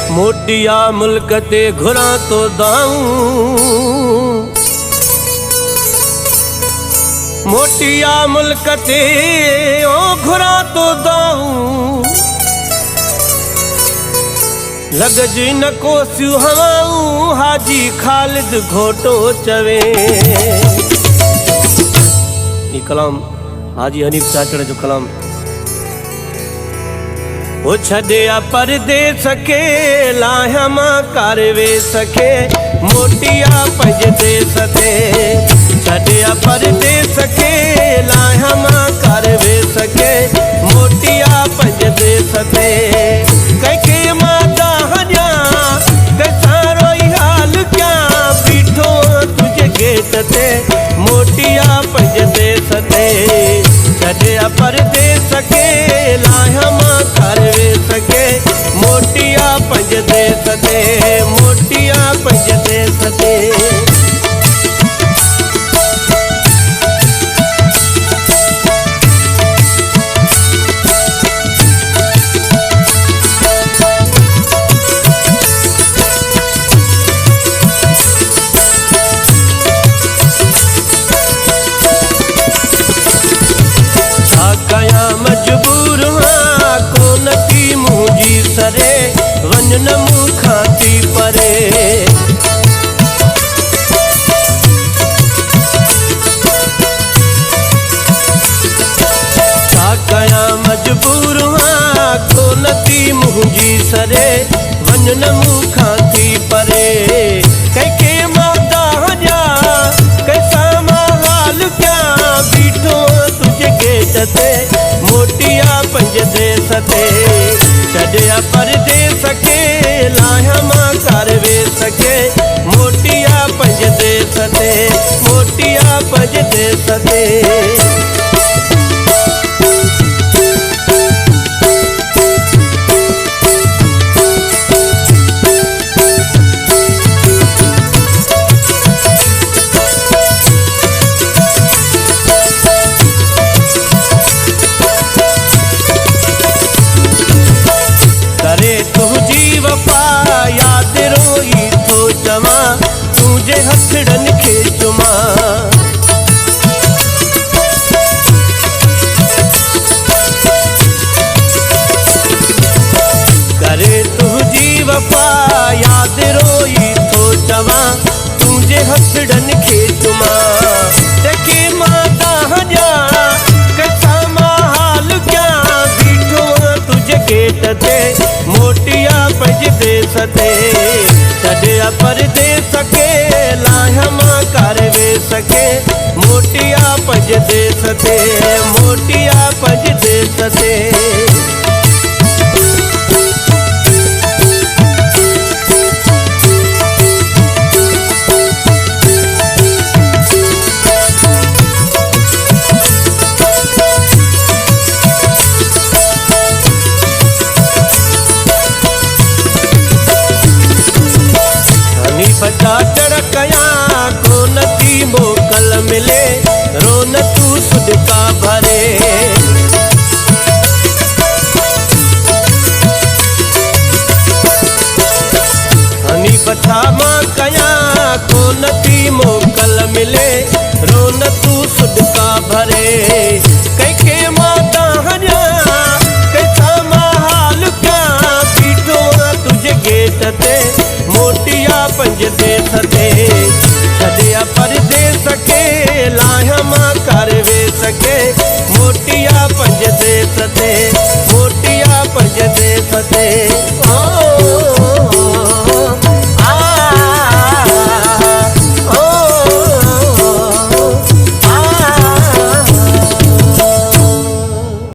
मोटिया मुल्क ते घुरा तो दाऊं, मोटिया मुल्क ते घुरा तो दाऊं, लग जी न कोसियूं हवाऊं, हाजी खालिद घोटो चवे। ये कलाम हाजी हनीफ चाचड़ जो कलाम। वो छड़िया परदेस के लाया मां कारवे सके, मोटिया पंज देस ते छड़िया परदेस के लाया मां कारवे सके, मोटिया पंज देस ते कैके माता हजा कैसा रोई हाल क्या बीठो तुझे गेट ते, मोटिया पंज देस ते छड़िया परदेस के लाया मां कारवे सके, मोटिया पंज देस ते, मोटिया पंज देस ते। मजबूर हाँ को नती मुझी सरे, वन न मुखा थी परे, कया मजबूर हाँ को नती मुझी सरे, वन न मुखा थी परे, कैके माता हजा कैसा हाल क्या बीठो तुझे गेट ते, मोटिया पंज देस ते छड़िया परदेस के लाया मां कारवे सके, मोटिया पंज देस ते, मोटिया पंज देस ते। करे तुझी वफा याद रोई तो जमा, तुझे हथड़न के चुमा, करे तुझी वफा याद रोई तो जमा, तुझे हथड़न के चुमा, तके माता हजा कैसा हाल क्या बीठो तुझे गेट ते, मोटिया पंज देस ते छड़िया परदेस के लाया मां कारवे सके, मोटिया पंज देस ते, मोटिया पंज देस ते।